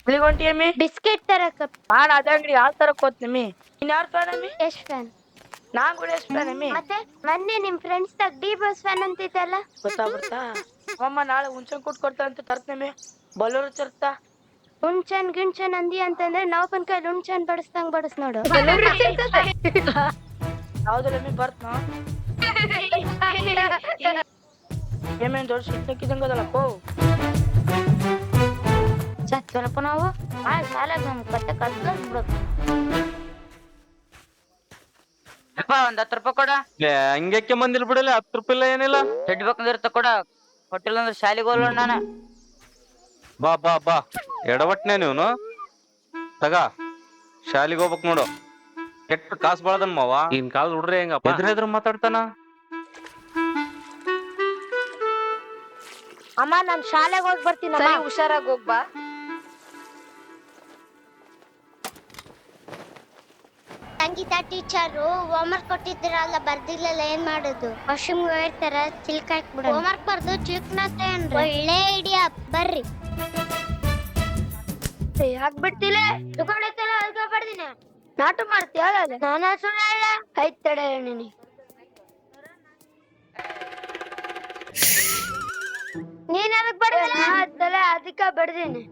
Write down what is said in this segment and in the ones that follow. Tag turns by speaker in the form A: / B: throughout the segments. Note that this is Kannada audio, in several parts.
A: ಎಲ್ಲಿಗೆ ಹೊಂಟಿಯಮ್ಮಿ?
B: ಬಿಸ್ಕೆಟ್ ತರಕ.
A: ನಾನ್ ಅದೇ ಅಂಗಡಿ ಯಾವ ತರಕ್ ಹೋತ್ನಮ್ಮಿ. ನೀನ್ ಯಾರ್ ಫ್ಯಾನ್ ಅಮ್ಮಿ?
B: ಎಷ್ಟ್ ಫ್ಯಾನ್?
A: ನಾನ್ ಕೂಡ ಎಷ್ಟ್ ಫ್ಯಾನ್ ಅಮ್ಮಿ.
B: ಮತ್ತೆ ಮೊನ್ನೆ ನಿಮ್ ಫ್ರೆಂಡ್ಸ್ ತಾಗ ಡಿ ಬಾಸ್ ಫ್ಯಾನ್ ಅಂತಿದ್ದಲ್ಲ.
A: ಗೊತ್ತಾ ಅಮ್ಮ ನಾಳೆ ಹುಣ್ಸನ್ ಕೊಡ್ತಾ ಅಂತ ತರ್ತನಮ್ಮಿ. ಬಲೂರು ಚರ್ತಾ
B: ಹುಣ್ಚನ್ ಗಿಣ್ಚನ್ ಅಂದಿ ಅಂತಂದ್ರೆ ನಾವ್ ಪನ್ ಕೈಲಿ ಹುಣ್ಚನ್ ಬಡಸ್ದಂಗ್ ಬಡಸ್ ನೋಡು.
A: ಯಾವ್ದಲ್ಲಮ್ಮಿ ಬರ್ತನ ಏಮೇನ್ ದೊಡ್ಡ ಸಿಕ್ಕಿದಂಗದಲ್ಲಪ್ಪ.
B: ಸ್ವಲ್ಪ ನಾವು ಶಾಲೆಗೆ ನಮ್ ಕತ್ತೆ ಕಟ್ಬಿಡೋದು.
C: ಒಂದ್ 10 ರೂಪಾಯಿ ಕೊಡ.
D: ಹಂಗ್ಯಾಕೆ ಮಂದಿಲ್ ಬಿಡಲ್ಲ 10 ರೂಪಾಯಿ ಇಲ್ಲ ಏನಿಲ್ಲ.
C: ದುಡ್ಡು ಬೇಕಂದ್ರೆ ಕೊಡ, ಕೊಟ್ಟಿಲ್ಲ ಅಂದ್ರೆ ಶಾಲೆಗೆ ಹೋಗ್ಲ ನಾನು.
D: ಬಾ ಬಾ ಬಾ ಎಡವಟ್ನೆ ನೀವನು ತಗ ಶಾಲಿಗೆ ಹೋಗ್ಬೇಕ್ ನೋಡು. ಕೆಟ್ಟ ಕಾಸು ಬಾಳದನ್ ಮಾವ. ಈಗಿನ ಕಾಲದ ಹುಡ್ರಿ ಹೆಂಗಪ್ಪ ಎದ್ರ ಮಾತಾಡ್ತಾನ.
B: ಅಮ್ಮ ನಾನ್ ಶಾಲೆಗೆ ಹೋಗಿ ಬರ್ತೀನಿ.
E: ಹುಷಾರಾಗಿ ಹೋಗ್ಬಾ.
B: ಸಂಗೀತ ಟೀಚರು ಹೋಮ್ವರ್ಕ್ ಕೊಟ್ಟಿದ್ರಲ್ಲ ಬರ್ದಿಲ್ಲಲ್ಲ ಏನ್ ಮಾಡೋದು? ವಾಶ್ರೂಮ್ ಹೇಳ್ತಾರ ಚಿಲ್ಕ ಹಾಕ್ಬಿಡ. ಹೋಮ್ವರ್ಕ್ ಬರ್ದು ಚಿಲ್ಕನತ್ತೆ ಅಂದ್ರೆ ಒಳ್ಳೆ ಐಡಿಯಾ. ಬರ್ರಿ ಹಾಕ್ಬಿಡ್ತಿಲ್ಲ ತಗೊಂಡೈತಲ್ಲ ಅದಕ್ಕೆ ಬರ್ದಿನ. ನಾಟು ಮಾಡ್ತೀಯ? ನಾನು ಸುಳ್ಳ ಆಯ್ತು ತಡೆ ನೀನಿ. ನೀನ್ ಅದಕ್ಕೆ ಬಡ್ದಿಲ್ಲ ಅದಕ್ಕೆ ಬಡ್ದೀನಿ.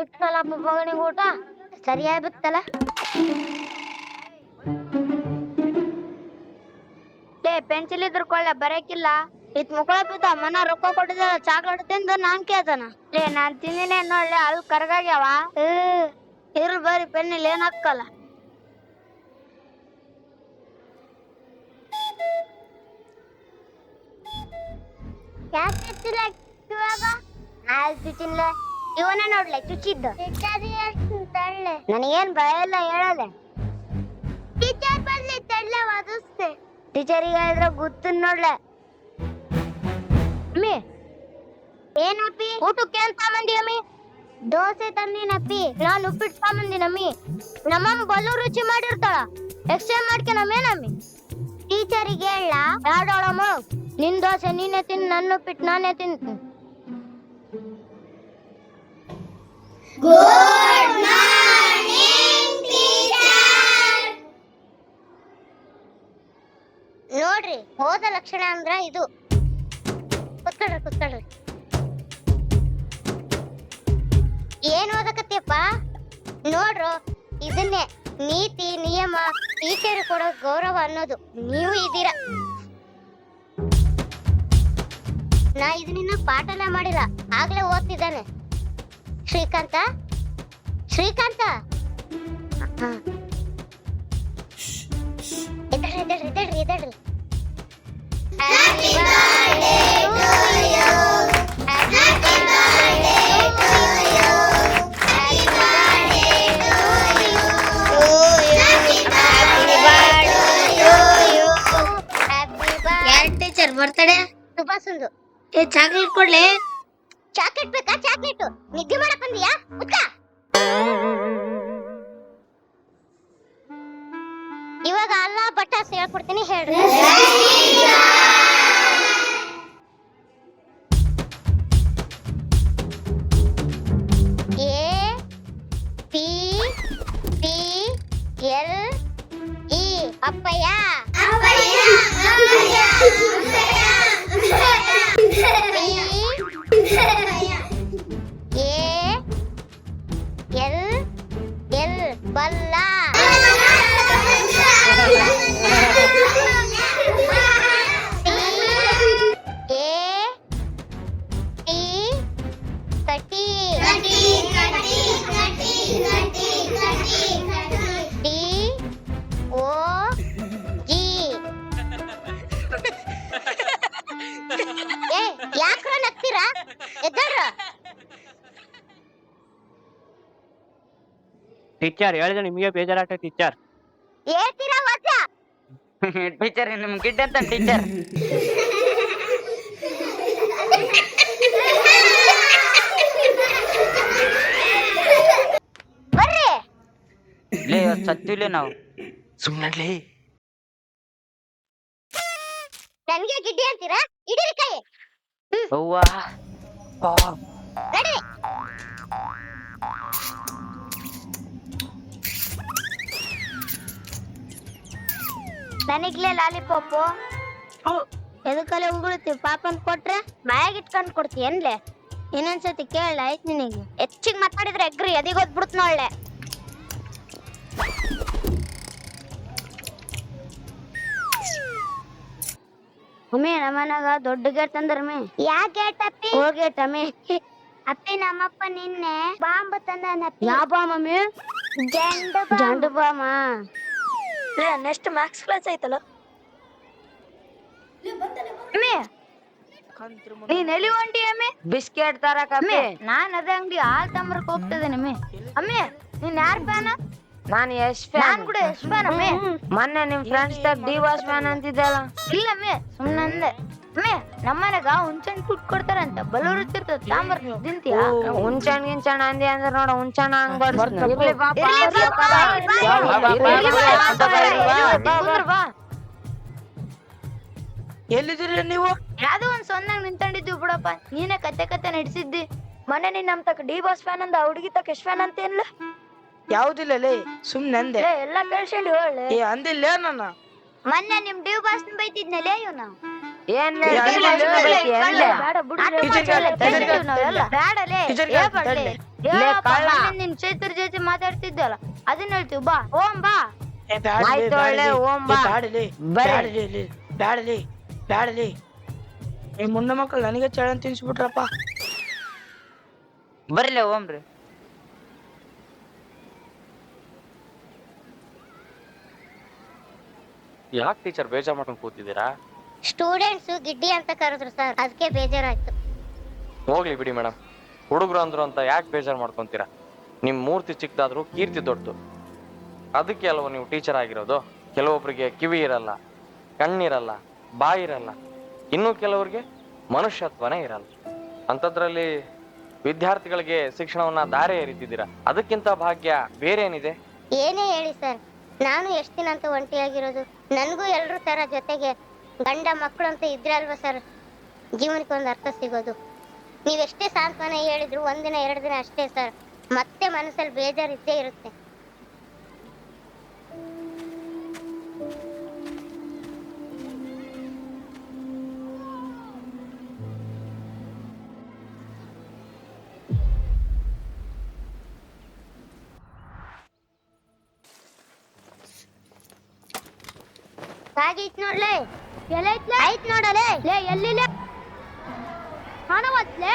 B: ಇಟ್ಟಲ್ಲ ಮಗನಿಗೆ ಊಟ ಸರಿಯಾಗಿ ಬಿತ್ತಲ್ಲ. ಪೆನ್ಸಿಲ್ ಇದ್ರ ಕೊಳ್ಳೆ ಬರಕಿಲ್ಲ. ಇತ್ ಮುಕ್ಕಳ ಬಿದ್ದ ಮನ ರೊಕ್ಕ ಕೊಟ್ಟಿದ ಚಾಕ್ಲೇಟ್ ತಿಂದು ನಾನ್ ಕೇಳ್ತಾನ. ನಾನ್ ತಿಂದಿನಿ ನೋಡ್ಲೆ ಅದು ಕರ್ಗಾಗ್ಯಾವ. ಇರ್ಲಿ ಬರಿ ಪೆನ್ನಿಲ್ ಏನ್ ಹಾಕಲ್ಲ. ಇವನ ನೋಡ್ಲೆ ಚುಚ್ಚಿದ್ದು. ನನಗೇನ್ ಭಯ ಇಲ್ಲ ಹೇಳಲೆ. ಟೀಚರ್ ಬರ್ಲಿ ತಡ್ಲೆ ವಾದಿಸ್ತೆ. ಟೀಚರಿಗೆ ಹೇಳಿದ್ರೆ ಗೊತ್ತು ನೋಡ್ಲೆ. ಅಮ್ಮಿ ಏನಪ್ಪಿ ಊಟಕ್ಕೆ ಏನ್ ಸಾಮಂದಿ ಅಮ್ಮಿ? ದೋಸೆ ತಂದಿನಪ್ಪಿ. ನಾನು ಉಪ್ಪಿಟ್ಟು ಸಾಮಂದಿನಮ್ಮಿ. ನಮ್ಮಮ್ಮ ಬಲು ರುಚಿ ಮಾಡಿರ್ತಾಳ. ಎಕ್ಸ್ಚೇಂಜ್ ಮಾಡ್ಕೊಳಮೇನಮ್ಮಿ? ಟೀಚರಿಗೆ ಹೇಳ ಯಾಡೋಳಮ್ಮ ನಿನ್ ದೋಸೆ ನೀನೇ ತಿನ್, ನನ್ನ ಉಪ್ಪಿಟ್ಟು ನಾನೇ ತಿಂತೀನಿ. Good morning teacher. ನೋಡ್ರಿ ಹೋದ ಲಕ್ಷಣ ಅಂದ್ರ ಇದು. ಕುತ್ಕೊಳ್ರಿ. ಏನ್ ಓದಕತ್ತೀಯಪ್ಪ? ನೋಡ್ರು ಇದನ್ನೇ ನೀತಿ ನಿಯಮ ಟೀಚರ್ ಕೊಡೋ ಗೌರವ ಅನ್ನೋದು. ನೀವು ಇದ್ದೀರಾ. ನಾ ಇದನ್ನ ಪಾಠನ ಮಾಡಿಲ್ಲ, ಆಗ್ಲೇ ಓದ್ತಿದ್ದಾನೆ. ಶ್ರೀಕಾಂತ ಎದಳ್ರಿ. ಟೀಚರ್ ಬರ್ತಡೆ ತುಂಬಾ ಸುಂದು. ಚಾಕ್ಲೇಟ್ ಕೊಡ್ಲಿ? ಚಾಕ್ಲೇಟ್ ಬೇಕಾ? ಚಾಕ್ಲೇಟ್ ನಿದ್ದೆ ಮಾಡಕ್ ಬಂದಿಯಾ? ಇವಾಗ ಅಲ್ಲ ಬಟ್ಟಾಸ್ ಹೇಳ್ಕೊಡ್ತೀನಿ ಹೇಳ್ರಿ. APPLE ಅಪ್ಪಯ್ಯ. ALL ಬಲ್ಲ. ಕಟಿ. DOG. ಯಾಕ್ರ ನಗ್ತೀರಾ? ಎದ್ದಳ್ರ.
F: ಟೀಚರ್ ಹೇಳಿದ್ರೆ ನಿಮಗೆ ಬೇಜಾರಾಗ್ತದೆ ಟೀಚರ್.
B: ಹೇಳ್ತೀರಾ ವಜ್ಜ?
C: ಟೀಚರ್ ನಿಮ್ ಗಿಡ್ಡ ಅಂತ ಟೀಚರ್.
B: ಬರ್ರಿ.
C: ಲೇ ಸತ್ತಿಲ್ಲ ನಾವು.
D: ಸುಮ್ಮನೆ
B: ನನ್ಗೆ ಗಿಡ್ಡಿ ಅಂತೀರಾ? ಇಡೀರಿ ಕೈ.
C: ಅವ್ವ
B: ನಡಿ. ನನಗ್ಲೇ ಲಾಲಿಪಾಪು ಎದಕ್ಕಲೆ ಉಗುಳ್ತಿ ಪಾಪನ್ ಕೊಟ್ರೆ ಬಾಯಾಗ ಇಟ್ಕೊಂಡ್ ಕೊಡ್ತಿ ಏನ್ಲೆ ಇನ್ನೊಂದ್ಸತಿ ಕೇಳ ಆಯ್ತು ನಿನಗೆ ಹೆಚ್ಚಿಗೆ ಮಾತಾಡಿದ್ರೆ ಎಗ್ರಿ ಎದಿಗೋದ್ ಬಿಡುತ್ತ ನೋಡ್ಲೆ ಮಮ್ಮಿ ನಮ್ಮನಾಗ ದೊಡ್ಡ ಗೇಟ್ ತಂದ್ರಮ್ಮಿ ಯಾ ಗೇಟ್ ಅಪ್ಪಿ ಗೇಟ್ ಅಮ್ಮಿ ಅಪ್ಪಿ ನಮ್ಮಪ್ಪ ನಿನ್ನೆ ಬಾಂಬ್ ತಂದನಪ್ಪಿ ಯಾ ಬಾಂಬ್ ಮಮ್ಮಿ ಜಂಡು ಬಾಂಬ್
A: ನೆಕ್ಸ್ಟ್ ಮ್ಯಾಕ್ಸ್ ಕ್ಲಾಸ್ ಐತಲ್ಲ
B: ನೀನ್ ಎಲ್ಲಿ ಹೊಂಟಿ ಅಮ್ಮಿ
C: ಬಿಸ್ಕೆಟ್ ತರಕಮ್ಮಿ
B: ನಾನ್ ಅದೇ ಅಂಗಡಿ ಹಾಲ್ ತಮ್ಮರಕ್ ಹೋಗ್ತಿದ್ದೇನೆ ಅಮ್ಮಿ ನೀನ್ ಯಾರ್ ಫ್ಯಾನ್
C: ನಾನು ಯಶ್
B: ನಾನ್
C: ಫ್ಯಾನ್
B: ಕೂಡ ಎಷ್ಟು ಫ್ಯಾನ್ ಅಮ್ಮಿ
C: ಮೊನ್ನೆ ನಿಮ್ ಫ್ರೆಂಡ್ಸ್ ದಾಗ ಡಿವಾಸ್ ಫ್ಯಾನ್ ಅಂತಿದ್ದಲ್ಲ.
B: ಇಲ್ಲ ಅಮ್ಮಿ ಸುಮ್ನೆ ಅಂದೆ ಅಮ್ಮಿ ನಮ್ಮನೆಗ ಹುಂಚನ್ ಕುಟ್ ಕೊಡ್ತಾರಂತ ಬಲೂರು ಇರ್ತಿರ್ತದ ಸಾಂಬಾರ್ ತಿಂತೀಯ
C: ಹುಂಚಣ್ ಗಿಂಚಣ್ ಅಂದಿ ಅಂದ್ರ ನೋಡ ಹುಂಚಣ ಹಂಗ್ ಬಡ್ಸ್ತೀನಿ. ಇರ್ಲಿ ಪಾಪ,
B: ಬಾ
A: ಎಲ್ಲಿದ್ದೀರಿ ನೀವು?
B: ಯಾವ್ದೋ ಒಂದ್ ಸೊನ್ನಾಗ ನಿಂತ್ಕೊಂಡಿದ್ವಿ ಬಿಡಪ್ಪ ನೀನೇ ಕತೆ ನಡೆಸಿದ್ದಿ ಮೊನ್ನೆ ನೀನ್ ನಮ್ ತಕ್ಕ ಡಿ ಬಾಸ್ ಫ್ಯಾನ್ ಅಂದ ಹುಡುಗಿ ತಕ್ಕ ಎಷ್ಟ್ ಫ್ಯಾನ್ ಅಂತ ಏನ್ಲ
A: ಯಾವ್ದಿಲ್ಲ ಲೇ ಸುಮ್ನೆ ಅಂದೆ.
B: ಎಲ್ಲ ಕೇಳ್ಕೊಂಡು ಹೇಳಿ
A: ಏ ಅಂದಿಲ್ಲ ನನ್ನ.
B: ಮೊನ್ನೆ ನಿಮ್ ಡಿ ಬಾಸ್ ಬೈತಿದ್ನಲ್ಲೇ ಇವ್ನ
C: ಏನ್
B: ನಿನ್ ಚೈತ್ರ ಜೊತೆ ಮಾತಾಡ್ತಿದ್ದಲ್ಲ ಅದನ್ನ ಹೇಳ್ತೀವಿ ಬಾ ಓಂ ಬಾ
A: ಏ ಬ್ಯಾಡಲೇ,
C: ಆಯ್ತು ಒಳ್ಳೆ
A: ಬ್ಯಾಡಲೇ,
C: ಓಂ ಬಾ.
A: ಬ್ಯಾಡಲೇ, ಬ್ಯಾಡಲೇ, ಬ್ಯಾಡಲೇ, ಬ್ಯಾಡಲೇ. ಈ ಮುಂಡ ಮಕ್ಕಳು ನನಗೆ ಚಳನ್ ತಿನ್ಸ್ಬಿಟ್ರಪ್ಪ.
C: ಬರ್ಲಿ ಓಮ್ರಿ.
D: ಯಾಕೆ ಟೀಚರ್ ಬೇಜಾರ್ ಮಾಡ್ಕೊಂಡು ಕೂತಿದ್ದೀರಾ?
B: ಸ್ಟೂಡೆಂಟ್ಸ್ ಗಿಡ್ಡಿ ಅಂತ ಕರೆದ್ರು ಸರ್ ಅದಕ್ಕೆ ಬೇಜಾರಾಯ್ತು.
E: ಹೋಗ್ಲಿ ಬಿಡಿ ಮೇಡಮ್, ಹುಡುಗರು ಅಂದ್ರು ಅಂತ ಯಾಕೆ ಬೇಜಾರು ಮಾಡ್ಕೊಂತೀರಾ? ನಿಮ್ಮ ಮೂರ್ತಿ ಚಿಕ್ಕದಾದ್ರೂ ಕೀರ್ತಿ ದೊಡ್ಡದು. ಅದಕ್ಕೆ ಅಲ್ವ ನೀವು ಟೀಚರ್ ಆಗಿರೋದು. ಕೆಲವೊಬ್ರಿಗೆ ಕಿವಿ ಇರಲ್ಲ, ಕಣ್ಣಿರಲ್ಲ, ಬಾಯಿರಲ್ಲ, ಇನ್ನು ಕೆಲವರಿಗೆ ಮನುಷ್ಯತ್ವನೇ ಇರಲ್ಲ. ಅಂಥದ್ರಲ್ಲಿ ವಿದ್ಯಾರ್ಥಿಗಳಿಗೆ ಶಿಕ್ಷಣವನ್ನ ದಾರಿ ಎರಿತಿದ್ದೀರಾ. ಅದಕ್ಕಿಂತ ಭಾಗ್ಯ ಬೇರೆ ಏನಿದೆ?
B: ಏನೇ ಹೇಳಿ ಸರ್, ನಾನು ಎಷ್ಟು ದಿನ ಅಂತ ಒಂಟಿಯಾಗಿರೋದು. ನನಗೂ ಎಲ್ರೂ ತರ ಜೊತೆಗೆ ಗಂಡ ಮಕ್ಕಳು ಅಂತ ಇದ್ರೆ ಅಲ್ವಾ ಸರ್ ಜೀವನಕ್ಕೆ ಒಂದು ಅರ್ಥ ಸಿಗೋದು. ನೀವೆಷ್ಟೇ ಸಾಂತ್ವನ ಹೇಳಿದ್ರು ಒಂದಿನ ಎರಡು ದಿನ ಅಷ್ಟೇ ಸರ್, ಮತ್ತೆ ಮನಸ್ಸಲ್ಲಿ ಬೇಜಾರು ಇದ್ದೇ ಇರುತ್ತೆ. ಹಾಗೈತ್ ನೋಡ್ಲೆ ಐತ್ ನೋಡಲೆ ಎಲ್ಲಿಲ್ಲ ಕಾಣವತ್ಲೆ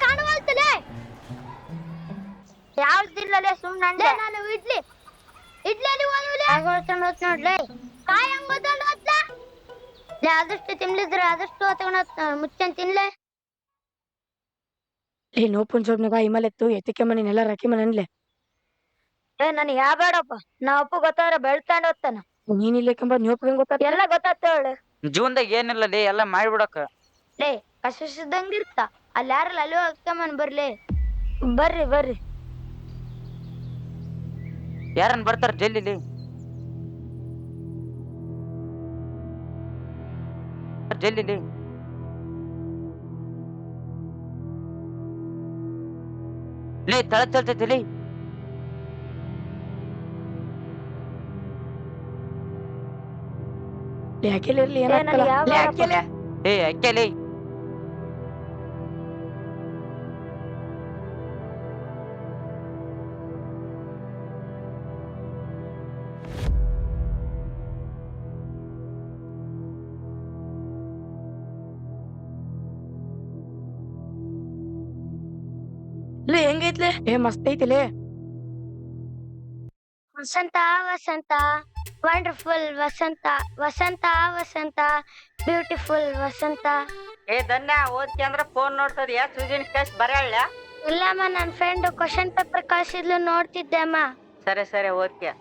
B: ಕಾಣವಲ್ತಲೆ ಯಾವ್ದಿಲ್ಲಲೆ ಸುಮ್ನೆ ನಾನು ಇಡ್ಲಿ ನೋಡ್ಲೆ ಕಾಯಿ ಹಂಗ ಆದಷ್ಟು ತಿನ್ಲಿದ್ರೆ ಆದಷ್ಟು ಮುಚ್ಚನ್ ತಿನ್ಲೆ
A: ಈ ನೋಪುನ್ ಸೊಬ್ನಾಗ ಹಿಮಲೆತ್ತು ಎತ್ತಿಕೆ ಮನೆನೆಲ್ಲ ರಾಕಿ ಮನೆನ್ಲೆ.
B: ನನ್ ಯಾ ಬೇಡಪ್ಪ ನಾ ಅಪ್ಪ ಗೊತ್ತಾದ್ರೆ ಬೆಳ್ತಾಂಡ್ ಹೋಗ್ತಾನ.
A: ನೀನ್ ಇಲ್ಲಕ್ಕಂಬ ನೋಪಂಗ್ ಗೊತ್ತಾತ
B: ಎಲ್ಲ ಗೊತ್ತಾಗ್ತ ಹೇಳು
C: ಜೀವನದಾಗ ಏನಿಲ್ಲ ಲೇ, ಎಲ್ಲ ಮಾಡ್ಬಿಡಕ.
B: ಲೇ ಕಷ್ಟ ಇರ್ತ ಅಲ್ಲಿ ಯಾರಲ್ಲ ಅಲ್ಲಿ ಹೋಗ್ಕಮ್ಮನ್ ಬರ್ಲಿ ಬರ್ರಿ
C: ಯಾರನ್ ಬರ್ತಾರ ಜಲ್ಲಿಲಿ? ಜಲ್ಲಿಲಿ ಲೇ ತಳ ಚಲ್ತೈತಿ ಲೇ.
A: ಯಾಕೆಲಿರ್ಲಿ
B: ನನಗ್ ಯಾವ
C: ಏ ಅಕ್ಕೆ ಲೇ.
A: ಲೇ ಹೆಂಗೈತ್ಲೆ? ಏ ಮಸ್ತ್ ಐತಿಲೇ.
B: ವಸಂತ ವಸಂತ ವಂಡರ್ಫುಲ್ ವಸಂತ ವಸಂತ ವಸಂತ ಬ್ಯೂಟಿಫುಲ್ ವಸಂತ.
C: ಏ ಧನ್ಯ ಓದ್ತಿ ಅಂದ್ರ ಫೋನ್ ನೋಡ್ತದ. ಯಾ ಸೂಜಿನ ಟೆಸ್ಟ್ ಬರೆಯಲ್ಲ?
B: ಇಲ್ಲಮ್ಮ ನನ್ ಫ್ರೆಂಡ್ ಕ್ವಶನ್ ಪೇಪರ್ ಕಳ್ಸಿದ್ಲು ನೋಡ್ತಿದ್ದೆ ಅಮ್ಮ.
C: ಸರಿ ಓದ್ತ್ಯ.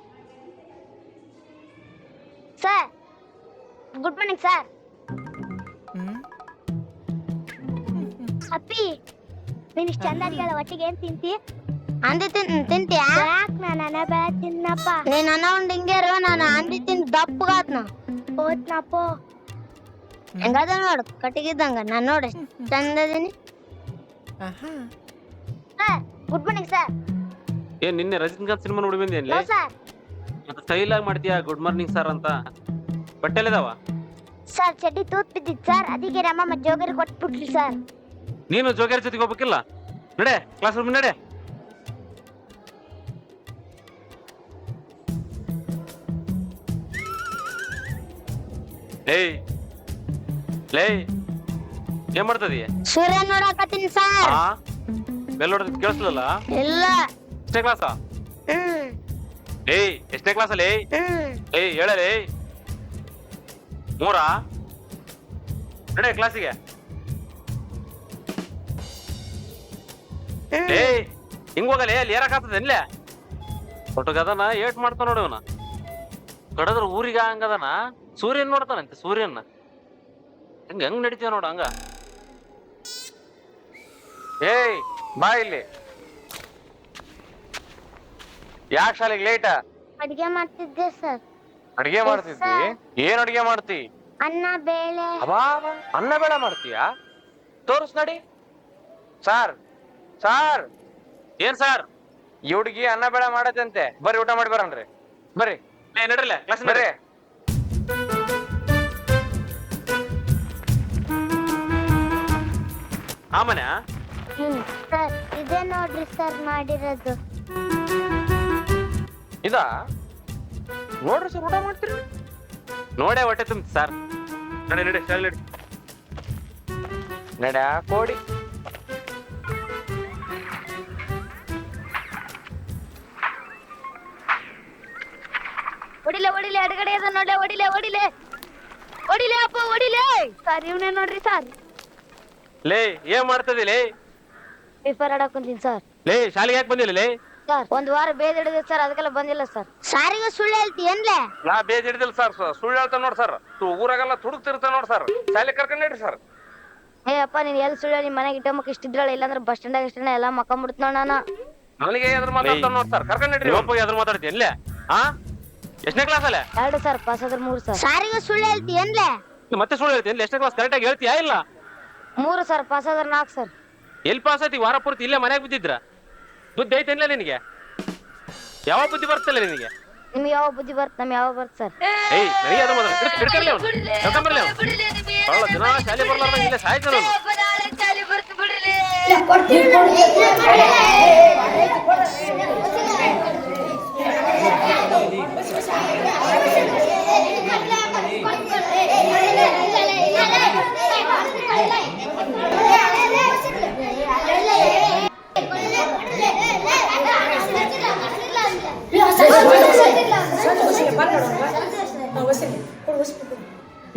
B: Sir good morning sir. ಅಪ್ಪಿ ನೀನ್ ಇಷ್ಟ ಚಂದ ಅಡಿಗೆಲ್ಲ ಒಟ್ಟಿಗೆ ಏನ್ ತಿಂತಿ? ಅಂದಿ ತಿಂತೀಯಾ? ಯಾಕೆ ನಾನು ಅನ್ನ ಬೇಡ ತಿನ್ನಪ್ಪ. ನೀನ್ ಅನ್ನ ಉಂಡ್ ಹಿಂಗೇರು, ನಾನು ಅಂದಿ ತಿಂದು ದಪ್ಪಗಾತ್ನ ಓದ್ನಪ್ಪ. ಹೆಂಗದ ನೋಡು ಕಟ್ಟಿಗಿದ್ದಂಗ ನಾನ್ ನೋಡಿ ಚಂದದೀನಿ. Sir good morning sir.
D: ಏನ್ ನಿನ್ನೆ ರಜನಿಕಾಂತ್ ಸಿನಿಮಾ ನೋಡಿ ಬಂದೇನ್ಲೆ?
B: ನೋ ಸರ್
D: ಸ್ಟೈಲ್ ಆಗಿ ಮಾಡ್ತೀಯಾ ಗುಡ್ ಮಾರ್ನಿಂಗ್ ಸರ್ ಅಂತ. ಬಟ್ಟೆಲಿದಾವ?
B: ಸರ್ ಚಡ್ಡಿ ತೂತ್ ಬಿದ್ದಿತ್ತು ಸರ್, ಅದಕ್ಕೆ ನಮ್ಮಮ್ಮ ಜೋಗರಿ ಕೊಟ್ಬಿಟ್ಲಿ ಸರ್.
D: ನೀನು ಜೋಗ್ಯಾರ ಜೊತೆಗೆ ಹೋಗ್ಬೇಕಿಲ್ಲ? ನಡೆ ಕ್ಲಾಸ್ ರೂಮ್ ನಡೆ. ಏಯ್ ಲೇ ಏನ್ ಮಾಡ್ತದೀಯ?
B: ಸೂರ್ಯ ನೋಡಕತ್ತೀನಿ ಸರ್.
D: ಆ ಬೆಲ್ ಹೊಡೆದ್ ಕೇಳಿಸ್ಲಲ್ಲ?
B: ಇಲ್ಲ.
D: ಎಷ್ಟನೇ ಕ್ಲಾಸಾ? ಏಯ್ ಎಷ್ಟನೇ ಕ್ಲಾಸಲ್ಲಿ? ಏಯ್ ಹೇಳಲೇ. 3 ನಡೆ ಕ್ಲಾಸಿಗೆ. ಏಯ್ ಹಿಂಗ್ ಹೋಗಲೇ, ಅಲ್ಲಿ ಏರಕಾಗ್ತದೆ ಇಲ್ಲೇ ಒಟ್ಟಗದನ ಏಟ್ ಮಾಡ್ತಾನ ನೋಡಿ ಅವನ. ಕಡದ್ರ ಊರಿಗೆ ಹಂಗದನ, ಸೂರ್ಯನ್ ನೋಡ್ತಾನಂತೆ ಸೂರ್ಯನ. ಹೆಂಗ್ ಹೆಂಗ್ ನಡಿತೀವ ನೋಡ ಹಂಗ.
E: ಏಯ್ ಬಾ ಇಲ್ಲಿ. ಯಾಕೆ ಶಾಲೆಗೆ ಲೇಟ?
B: ಅಡಿಗೆ ಮಾಡ್ತಿದ್ದೆ ಸರ್.
E: ಅಡಿಗೆ ಮಾಡ್ತಿದ್ದಿ? ಏನ್ ಅಡಿಗೆ ಮಾಡ್ತಿ?
B: ಅನ್ನ ಬೇಳೆ.
E: ಅಬಾ ಅನ್ನ ಬೇಳೆ ಮಾಡ್ತೀಯಾ? ತೋರ್ಸ್ ನಡಿ. ಸಾರ್ ಸಾರ್
D: ಏನ್ ಸರ್?
E: ಈ ಹುಡುಗಿ ಅನ್ನ ಬೇಳೆ ಮಾಡತ್ತಂತೆ, ಬರ್ರಿ ಊಟ ಮಾಡಿ ಬರನ್ರಿ. ಬರ್ರಿ
D: ನಡ್ರಲ್ಲ ಕ್ಲಾಸ್
E: ಬರ್ರಿ.
D: ಆಮನ
B: ಸರ್ ಇದೇ ನೋಡ್ರಿ ಸರ್ ಮಾಡಿರೋದು.
E: ಇದಾ ನೋಡ್ರಿ ಸರ್, ಊಟ ಮಾಡ್ತೀರಿ?
D: ನೋಡೇ ಹೊಟ್ಟೆ ತುಂಬ ಸರ್. ನಡೆ ನಡೆ ಶಾಲೆ ನಡಿ.
E: ನಡ್ಯಾ ಕೋಡಿ.
B: ಹೊಡಿಲೆ ಹೊಡಿಲೆ ಅಡಗಡೆ ಅದ ನೋಡ್ಲೆ, ಹೊಡಿಲೆ ಹೊಡಿಲೆ ಹೊಡಿಲೆ ಅಪ್ಪ ಹೊಡಿಲೆ. ಸರ್ ಇವನೇ ನೋಡ್ರಿ ಸರ್.
D: ಲೇ ಏನ್ ಮಾಡ್ತದಿ ಲೇ?
B: ಪೇಪರ್ ಆಡಕ್ ಕುಂತೀನಿ ಸರ್.
D: ಲೇ ಶಾಲೆಗೆ ಯಾಕೆ ಬಂದಿಲ್ಲ ಲೇ?
B: ಸರ್ ಒಂದ್ ವಾರ ಬೇದ್ ಹಿಡಿದೆ ಸರ್, ಅದಕ್ಕೆಲ್ಲ ಬಂದಿಲ್ಲ ಸರ್. ಸಾರಿಗೆ ಸುಳ್ಳು ಹೇಳ್ತಿ ಏನ್ಲೆ?
E: ನಾ ಬೇಜ್ ಹಿಡಿದಿಲ್ಲ ಸರ್, ಸುಳ್ಳು ಹೇಳ್ತಾನ ನೋಡ್ ಸರ್. ಊರಾಗೆಲ್ಲ ತುಡುಕ್ತಿರ್ತಾನ ನೋಡ್ ಸರ್. ಶಾಲೆ ಕರ್ಕೊಂಡ್ ನಡ್ರಿ ಸರ್.
B: ಏ ಅಪ್ಪ ನೀನ್ ಎಲ್ಲಿ ಸುಳ್ಳು? ನಿಮ್ ಮನೆಗೆ ಇಟ್ಟ ಮಕ್ಕ ಇಷ್ಟಿದ್ರಲ್ಲ, ಇಲ್ಲಾಂದ್ರೆ ಬಸ್ ಸ್ಟ್ಯಾಂಡ್ ಇಷ್ಟ ಎಲ್ಲ ಮಕ್ಕ ಮುಡ್ತ ನೋಡ ನಾನು.
E: ನನಗೆ ಎದ್ರ ಮಾತಾಡ್ತಾನ ನೋಡ್ ಸರ್, ಕರ್ಕೊಂಡ್ ನಡ್ರಿ.
D: ಹೋಗಿ ಅದ್ರ ಮಾತಾಡ್ತೀನಿ ಇಲ್ಲೇ. ಹಾ ಎಷ್ಟನೇ ಕ್ಲಾಸ್ ಅಲ್ಲೇ?
B: 2 ಸರ್, ಪಾಸ್ ಆದ್ರೆ 3 ಸರ್. ಸಾರಿಗೆ ಸುಳ್ಳು ಹೇಳ್ತಿ ಏನ್ಲೆ?
D: ಮತ್ತೆ ಸುಳ್ಳು ಹೇಳ್ತೀನಿ. ಎಷ್ಟನೇ ಕ್ಲಾಸ್ ಕರೆಕ್ಟ್ ಆಗಿ ಹೇಳ್ತೀಯಾ ಇಲ್ಲ?
B: 3 ಸರ್, ಪಾಸ್ ಆದ್ರೆ 4 ಸರ್.
D: ಎಲ್ಲಿ ಪಾಸ್ ಆಯ್ತಿ? ವಾರ ಪೂರ್ತಿ ಇಲ್ಲೇ ಮನೆಯಾಗ ಬಿದ್ದಿದ್ರ? ಬುದ್ಧಿ ಐತೇನಿಲ್ಲ ನಿನಗೆ? ಯಾವ ಬುದ್ಧಿ ಬರ್ತಲ್ಲ ನಿನಗೆ?
B: ನಿಮ್ಗೆ ಯಾವ ಬುದ್ಧಿ ಬರ್ತ? ನಮ್ಗೆ ಯಾವ ಬರ್ತ ಸರ್?
D: ಏಯ್ ನನಗೆ ಅದು ಮೊದಲು ಹಿಡ್ಕರ್ಲಿ ಅವನು, ಕರ್ಕೊಂಬರ್ಲಿ ಅವನು. ಬಹಳ ದಿನ ಶಾಲೆ ಬರ್ಲಾರ್ದಂಗ ಇಲ್ಲೇ ಸಾಯ್ತಾನ ಅವನು.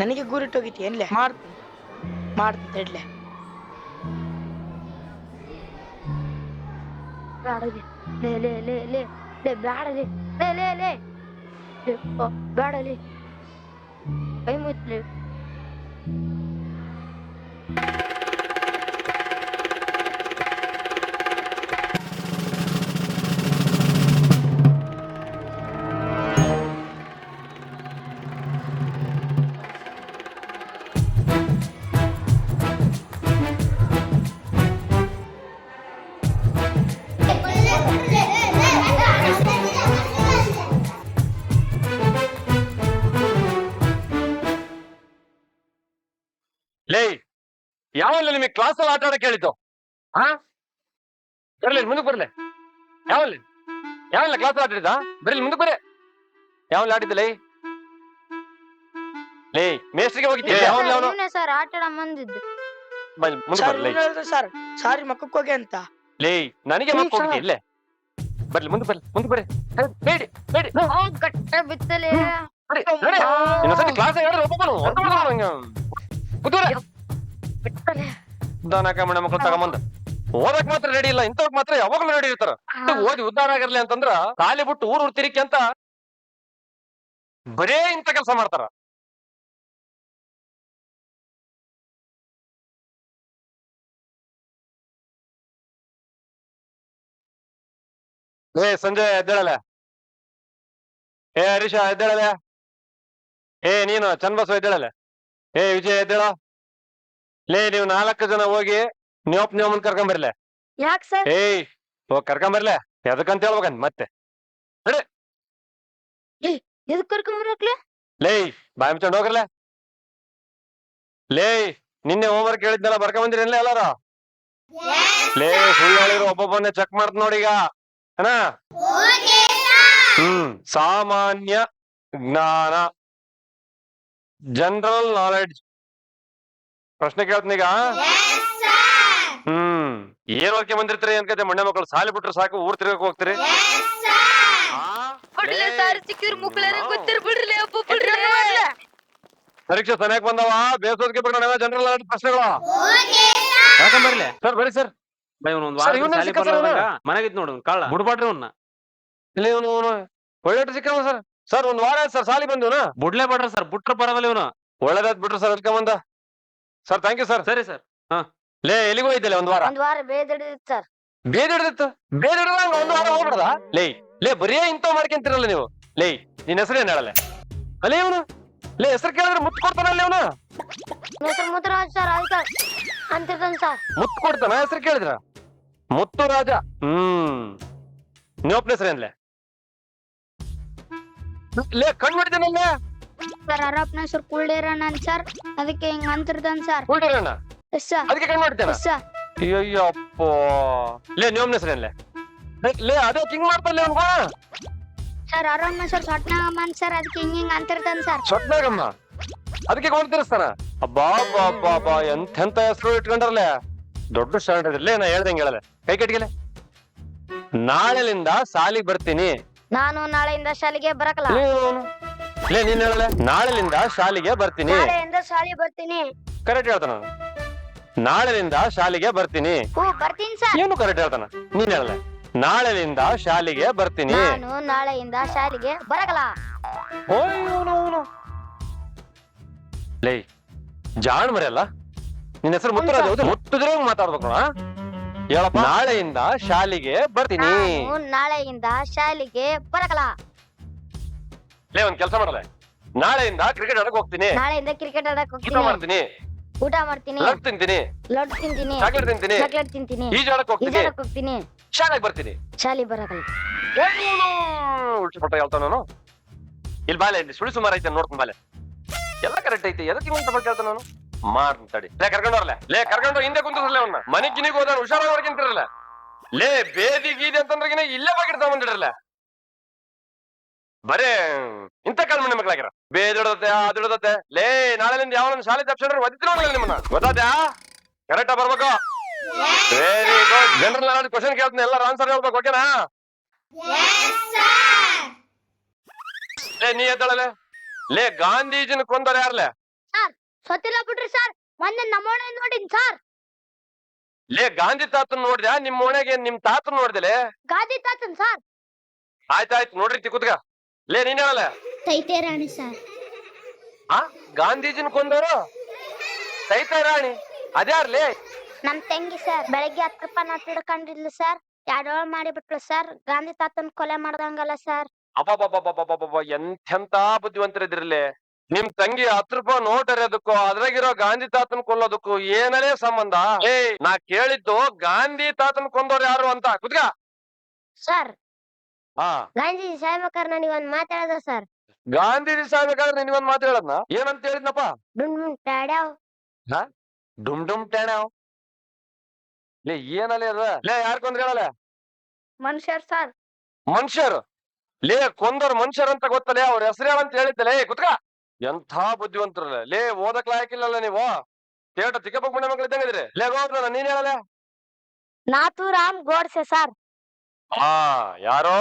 A: ನನಗೆ ಗುರಿಟ್ಟೋಗಿತ್ತು ಏನ್ಲೆ? ಮಾಡ್ತೀನಿ ಮಾಡ್ತೀನಿ ತಡ್ಲೆ.
B: ಬ್ಯಾಡಲಿ ಲೇ ಲೇ ಲೇ ಲೇ ಲೇ ಬ್ಯಾಡಲಿ ಲೇ ಲೇ ಲೇ ಬ್ಯಾಡಲಿ ಕೈ ಮುಚ್ಲಿ.
E: ಲೇ ಯಾವಲ್ಲ ನಿಮಗೆ ಕ್ಲಾಸ್ ಅಲ್ಲಿ ಆಟ ಆಡಕ್ ಹೇಳಿದ್ದು? ಹಾ ಬರ್ಲಿ ಮುಂದಕ್ಕೆ ಬರ್ಲಿ. ಯಾವಲ್ಲಿ ಯಾವಲ್ಲ ಕ್ಲಾಸ್ ಆಡಿದ? ಬರ್ಲಿ ಮುಂದಕ್ಕೆ ಬರ್ರಿ. ಯಾವಲ್ಲ ಆಡಿದ್ದ ಲೇ? ಲೇ ಮೇಸ್ಟ್ರಿಗೆ ಹೋಗಿದ್ದೆ ಅವನು
B: ಸರ್ ಆಟ ಆಡ ಬಂದಿದ್ದು.
E: ಮುಂದೆ
A: ಸರ್
E: ಬರ್ಲಿ.
A: ಸರ್ ಸಾರಿ ಮಕ್ಕಕ್ಕೆ ಹೋಗಿ ಅಂತ.
E: ಲೇ ನನಗೆ ಮಕ್ಕ ಹೋಗಿ ಇಲ್ಲೇ ಬರ್ಲಿ, ಮುಂದೆ ಬರ್ಲಿ, ಮುಂದೆ ಬರ್ರಿ. ಬೇಡಿ ಬೇಡಿ
B: ಗಟ್ಟ ಬಿತ್ತಲೆ
E: ಇನ್ನೊಂದ್ಸತಿ ಕ್ಲಾಸ್ ಹೇಳಿದ್ರೆ ಉದ್ದಾನ ಮಕ್ಕಳು ತಗೊಂಬಂದ ಓದಕ್ ಮಾತ್ರ ರೆಡಿ ಇಲ್ಲ, ಇಂಥವ್ಕ್ ಮಾತ್ರ ಯಾವಾಗ್ಲೂ ರೆಡಿ ಇರ್ತಾರ. ಓದಿ ಉದ್ದಾರ ಆಗಿರ್ಲಿ ಅಂತಂದ್ರ ಖಾಲಿ ಬಿಟ್ಟು ಊರ್ ತಿರುಗಿ ಅಂತ ಬರೇ ಇಂಥ ಕೆಲಸ ಮಾಡ್ತಾರ. ಏ ಸಂಜಯ್ ಎದ್ದೇಳಲ್ಲ. ಏ ಹರೀಶ ಎದ್ದೇಳಲ್ಲ. ಏ ನೀನು ಚನ್ನಬಸವ ಎದ್ದೇಳಲ್ಲ. ಏ ವಿಜಯ್ ಎದ್ದೇಳ. ಲೇ ನೀವು 4 ಜನ ಹೋಗಿ ನೀವೊಮ್ಮನ್ ಕರ್ಕೊಂಬರ್ಲೆ.
B: ಯಾಕೆ ಸರ್?
E: ಏಯ್ ಹೋಗ್ ಕರ್ಕೊಂಬರ್ಲೆ. ಎದಕ್ಕಂತ ಹೇಳ್ಬೇಕಂತ ಮತ್ತೆ ನಡೆ.
B: ಎದಕ್ ಕರ್ಕೊಂಬರಕ್ಲೆ
G: ಲೇ ಬಾಯ್ ಮುಚ್ಕೊಂಡು ಹೋಗ್ರಲ್ಲ. ಲೇ ನಿನ್ನೆ ಹೋಮ್ವರ್ಕ್ ಹೇಳಿದ್ನೆಲ್ಲ ಬರ್ಕೊಂಡ್ ಬಂದಿರಲ್ಲ ಎಲ್ಲಾರು? ಲೇ ಸುಳ್ಳು ಹೇಳಿದ್ರು ಒಬ್ಬೊಬ್ಬನ್ನೇ ಚೆಕ್ ಮಾಡ್ತ ನೋಡಿ ಈಗ ಏನ. ಸಾಮಾನ್ಯ ಜ್ಞಾನ, ಜನರಲ್ ನಾಲೆಡ್ಜ್ ಪ್ರಶ್ನೆ ಕೇಳ್ತೀನೀಗ. ಏನ್ ಓದ್ಕೆ ಬಂದಿರ್ತೀರಿ ಅನ್ಕತೆ? ಮಣ್ಣೆ ಮಕ್ಕಳು ಸಾಲಿ ಬಿಟ್ರು ಸಾಕು, ಊರ್ ತಿರ್ಗಕ್ ಹೋಗ್ತೀರಿ. ಪರೀಕ್ಷೆ ಸರಿಯಾಗಿ ಬಂದವ, ಬೇಸೋದಕ್ಕೆ ಬಿಡೋಣ ಜನರಲ್ ನಾಲೆಡ್ಜ್ ಪ್ರಶ್ನೆಗಳು.
D: ಯಾಕಂಬರ್ಲಿ
G: ಸರ್ ಬರೀ ಸರ್.
D: ಒಂದ್
G: ಸರ್, ಇವ್ನ
D: ವಾರ
G: ಸಿಕ್ಕ ಸರ್
D: ಮನೆಗಿದ್ ನೋಡು ಕಳ್ಳ ಬಿಡ್ಬಾಡ್ರಿ ಅವ್ನ.
G: ಇಲ್ಲಿ ಇವನು ಒಳ್ಳೆ ಸಿಕ್ಕವ ಸರ್. ಸರ್ ಒಂದ್ ವಾರ ಆಯ್ತು ಸರ್ ಸಾಲಿ ಬಂದಿವನ.
D: ಬಿಡ್ಲೇ ಬೇಡ್ರಿ ಸರ್, ಬಿಟ್ರ ಬರವಲ್ಲ ಇವನು.
G: ಒಳ್ಳೇದಾಯ್ತು ಬಿಟ್ರು ಸರ್, ಅದಕ್ಕೆ ಬಂದ. Sir thank you sir.
D: ಸರಿ ಸರ್.
G: ಲೇ ಎಲ್ಲಿಗೂ ಹೋಯ್ತಲ್ಲ ಒಂದ್ ವಾರ?
B: ಒಂದ್ ವಾರ ಬೇದಿಡಿತ್ ಸರ್.
G: ಬೇದ ಹಿಡ್ದಿತ್ತು, ಬೇದ ಹಿಡ್ದಂಗ ಒಂದ್ ವಾರ ಹೋಗ್ಬಿಡದ? ಲೇ ಬರೀ ಇಂಥವ್ ಮಾಡ್ಕೊಂತೀರಲ್ಲ ನೀವು. ಲೇ ನಿನ್ ಹೆಸರು ಏನ್ ಹೇಳಲ್ಲ? ಅಲ್ಲೇ ಇವನು ಲೇ ಹೆಸರು ಕೇಳಿದ್ರೆ ಮುತ್ತು ಕೊಡ್ತಾನಲ್ಲ ಇವನು.
B: ಹೆಸರು ಮುತ್ತರಾಜ್ ಸರ್, ಅದಕ್ಕೆ ಅಂತಿರ್ತಾನ ಸರ್.
G: ಮುತ್ತು ಕೊಡ್ತಾನ ಹೆಸರು ಕೇಳಿದ್ರ? ಮುತ್ತು ರಾಜ. ನೀವಪ್ನ ಹೆಸರು ಏನ್ಲೆ? ಲೇ ಕಣ್ಣು ಹೊಡಿತಾನಲ್ಲ.
B: ಸರ್ ಅರಪ್ಪನ ಹೆಸರು ಕುಳ್ಳೇರಣ್ಣ ಸರ್, ಅದಕ್ಕೆ ಹಿಂಗ ಅಂತಿರ್ತಾನ ಸರ್.
G: ಕುಳ್ಳೇರಣ್ಣ
B: ಎಸ್ ಸರ್.
G: ಅದಕ್ಕೆ ಕಣ್ಣು ಹೊಡಿತಾನ?
B: Yes sir.
G: ಅಯ್ಯಪ್ಪ. ಲೇ ನೀವಪ್ನ ಹೆಸರು ಏನ್ಲೆ? ಲೇ ಅದೇ ಹಿಂಗ್ ಮಾಡ್ತಾನೆ ಅವನ್ಗ.
B: ಸರ್ ಅರಪ್ಪನ ಹೆಸರು ಸೊಟ್ನಾಗಮ್ಮ ಸರ್, ಅದಕ್ಕೆ ಹಿಂಗ ಅಂತಿರ್ತಾನ ಸರ್.
G: ಸೊಟ್ನಾಗಮ್ಮ ಅದಕ್ಕೆ ಗೊಂಡ್ ತಿರ್ಸ್ತಾನ? ಅಬ್ಬಾ ಬಾ ಬಾ ಎಂತೆಂತ ಹೆಸರು ಇಟ್ಕೊಂಡ್ರಲ್ಲೇ. ದೊಡ್ಡ ಸ್ಟ್ಯಾಂಡರ್ಡ್ ಇರ್ಲೇ, ನಾ ಹೇಳ್ದಂಗೆ ಹೇಳಲೆ. ಕೈ ಕಟ್ಗಿಲೆ. ನಾಳೆಲಿಂದ ಸಾಲಿಗೆ ಬರ್ತೀನಿ.
B: ನಾನು ನಾಳೆಯಿಂದ ಶಾಲೆಗೆ ಬರಕಲ್ಲ.
G: ಲೇ ನೀನ್ ಹೇಳಲೆ. ನಾಳೆಲಿಂದ ಶಾಲೆಗೆ ಬರ್ತೀನಿ.
B: ನಾಳೆಯಿಂದ ಶಾಲೆಗೆ ಬರ್ತೀನಿ.
G: ಕರೆಕ್ಟ್ ಹೇಳ್ತಾನ. ನಾಳೆಲಿಂದ ಶಾಲೆಗೆ ಬರ್ತೀನಿ.
B: ಬರ್ತೀನಿ ಸರ್.
G: ಏನು ಕರೆಕ್ಟ್ ಹೇಳ್ತಾನ? ನೀನ್ ಹೇಳಲೆ. ನಾಳೆಲಿಂದ ಶಾಲೆಗೆ ಬರ್ತೀನಿ.
B: ನಾನು ನಾಳೆಯಿಂದ ಶಾಲೆಗೆ ಬರಕಲ್ಲ.
G: ಲೇ ಜಾಣ ಮರೆಯಲ್ಲ. ನಿನ್ನ ಹೆಸರು ಮುತ್ತರಾಜ್ ಹೌದು? ಮುತ್ತಿದ್ರೆ ಮಾತಾಡ್ಬೇಕು. ಹೇಳಪ್ಪ. ನಾಳೆಯಿಂದ ಶಾಲೆಗೆ ಬರ್ತೀನಿ.
B: ನಾನು ನಾಳೆಯಿಂದ ಶಾಲೆಗೆ ಬರಕಲ್ಲ.
G: ಲೇ ಒಂದ್ ಕೆಲಸ ಮಾಡಲ್ಲ. ನಾಳೆಯಿಂದ ಕ್ರಿಕೆಟ್ ಆಡಕ್ ಹೋಗ್ತೀನಿ.
B: ನಾಳೆಯಿಂದ ಕ್ರಿಕೆಟ್ ಆಡಕ್
G: ಊಟ
B: ಹೋಗ್ತೀನಿ.
G: ಮಾಡ್ತೀನಿ.
B: ಊಟ ಮಾಡ್ತೀನಿ.
G: ಲಡ್ಡು ತಿಂತೀನಿ.
B: ಲಡ್ಡು ತಿಂತೀನಿ.
G: ಚಾಕ್ಲೇಟ್ ತಿಂತೀನಿ.
B: ಚಾಕ್ಲೇಟ್ ತಿಂತೀನಿ.
G: ಈಜಾಡಕ್ ಹೋಗ್ತೀನಿ.
B: ಈಜಾಡಕ್ ಹೋಗ್ತೀನಿ.
G: ಶಾಲೆಗೆ ಬರ್ತೀನಿ.
B: ಶಾಲೆ ಬರಕಲ್ಲ.
G: ಉಲ್ಟಿ ಪಟ್ಟ ಹೇಳ್ತಾನ ನಾನು. ಇಲ್ಲಿ ಬಾಲೆ, ಇಲ್ಲಿ ಸುಳಿ ಸುಮಾರು ಐತೆ ನೋಡ್ತೀನಿ ಬಾಲೆ. ಎಲ್ಲ ಕರೆಕ್ಟ್ ಐತಿ, ಎದಕ್ಕೆ ಹಿಂಗ್ ಪಟ್ಟ ಹೇಳ್ತಾನ ನಾನು? ಮಾಡ್ತಡಿ. ಲೇ ಕರ್ಕೊಂಡವ್ರಲ್ಲ. ಲೇ ಕರ್ಕೊಂಡು ಹಿಂದೆ ಕುಂತಿರಲ್ಲ ಅವನ್ನ. ಮನೆಗ್ ಗಿನಿಗ್ ಹೋದ ಹುಷಾರಾಗಿ ಹೊರಗಿಂತಿರಲ್ಲ. ಲೇ ಬೇದಿ ಗೀದಿ ಅಂತಂದ್ರಗಿನ ಇಲ್ಲೇ ಬಾಗಿಡ್ತಾ ಬಂದಿರಲ್ಲ. ಬರೇ ಇಂಥ ಕಾಲ್ ಮನೆ ಮಕ್ಳಾಗಿರ. ಬೇದಿಡತ್ತೆ ಅದಿಡತ್ತೆ. ಲೇ ನಾಳೆಲಿಂದ ಯಾವ ಶಾಲೆ ತಪ್ಪಿಸಿದ್ರೆ ಒದ್ದಿನ ನೋಡಲ್ಲ ನಿಮ್ಮನ್ನ. ಗೊತ್ತಾದ್ಯಾ? ಕರೆಕ್ಟಾ ಬರ್ಬೇಕು. Very good. General knowledge question ಕೇಳ್ತೀನಿ, ಎಲ್ಲರೂ ಆನ್ಸರ್ ಹೇಳ್ಬೇಕು. ಓಕೆನಾ? ಲೇ ನೀ ಎದ್ದಳಲೆ. ಲೇ ಗಾಂಧೀಜಿನ ಕೊಂದವ್ರು ಯಾರ್ಲೆ?
B: ಸತ್ತಿಲ್ಲ ಬಿಟ್ರಿ ಸರ್, ಮೊನ್ನೆ ನಮ್ಮೋಣೆ ನೋಡಿನ್ ಸರ್.
G: ಲೇ ಗಾಂಧಿ ತಾತನ್ ನೋಡಿದ್ಯಾ? ನಿಮ್ ಓಣೆಗೆ ನಿಮ್ ತಾತನ್ ನೋಡಿದಲೆ?
B: ಗಾಂಧಿ ತಾತನ್ ಸರ್.
G: ಆಯ್ತಾಯ್ತು ನೋಡ್ರಿ ಕುತ್ಗ. ಲೇ ನೀನ್ ಹೇಳಲ್ಲ.
B: ಸೈತೆ ರಾಣಿ ಸರ್.
G: ಆ ಗಾಂಧೀಜಿನ ಕೊಂದವರು ಸೈತೆ ರಾಣಿ ಅದ್ಯಾರ್ಲೇ?
B: ನಮ್ ತಂಗಿ ಸರ್, ಬೆಳಗ್ಗೆ 10 ರೂಪಾಯಿ ನೋಟ್ ಹಿಡ್ಕೊಂಡಿದ್ಲು ಸರ್, 2 ಮಾಡಿಬಿಟ್ಲು ಸರ್. ಗಾಂಧಿ ತಾತನ್ ಕೊಲೆ ಮಾಡ್ದಂಗಲ್ಲ ಸರ್.
G: ಅಬ್ಬಬ್ಬಬ್ಬಬ್ಬಬ್ಬ ಎಂತೆಂತ ಬುದ್ಧಿವಂತರಿದ್ರಲ್ಲಿ. ನಿಮ್ ತಂಗಿ 10 ರೂಪಾಯಿ ನೋಟ್ ಎರೆಯೋದಕ್ಕೂ ಅದ್ರಾಗಿರೋ ಗಾಂಧಿ ತಾತನ್ ಕೊಲ್ಲೋದಕ್ಕೂ ಏನಲೇ ಸಂಬಂಧ? ನಾ ಕೇಳಿದ್ದು ಗಾಂಧಿ ತಾತನ್ ಕೊಂದವ್ರು ಯಾರು ಅಂತ. ಕುತ್ಗ.
B: ಸರ್
G: ಹಾ
B: ಗಾಂಧೀಜಿ ಸಾಯ್ಬೇಕಾದ್ರೆ ನನಗೆ ಒಂದ್ ಮಾತಾಡದ ಸರ್.
G: ಗಾಂಧೀಜಿ ಸಾಯ್ಬೇಕಾದ್ರೆ ನಿನಗೊಂದ್ ಮಾತು ಹೇಳದ್ನ? ಏನಂತ ಹೇಳಿದ್ನಪ್ಪ?
B: ಡುಮ್ ಡುಮ್ ಟ್ಯಾಡ್ಯಾವ್.
G: ಡುಮ್ ಡುಮ್ ಟೇಣಾವ್. ಲೇ ಏನಲ್ಲೇ ಅದ? ಲೇ ಯಾರ್ ಕೊಂದ್ರ ಹೇಳಲ್ಲ?
B: ಮನುಷ್ಯರ್ ಸರ್.
G: ಮನುಷ್ಯರು. ಲೇ ಕೊಂದವ್ರು ಮನುಷ್ಯರು ಅಂತ ಗೊತ್ತಲೇ, ಅವ್ರ ಹೆಸರು ಹೇಳಂತ ಹೇಳಿದ್ದಲೇ. ಕುತ್ಕ. ಎಂಥ ಬುದ್ಧಿವಂತರಲ್ಲ. ಲೇ ಓದಕ್ ಲಾಯಕಿಲ್ಲಲ್ಲ ನೀವು. ತೇಟ ಚಿಕ್ಕಪ್ಪ ಮುಂಡೆ ಮಕ್ಳು ಇದ್ದಂಗಿದ್ರಿ. ಲೇ ಗೋದ್ರ ನೀನ್ ಹೇಳಲ್ಲ?
B: ನಾಥೂರಾಮ್ ಗೋಡ್ಸೆ ಸರ್.
G: ಹಾ ಯಾರೋ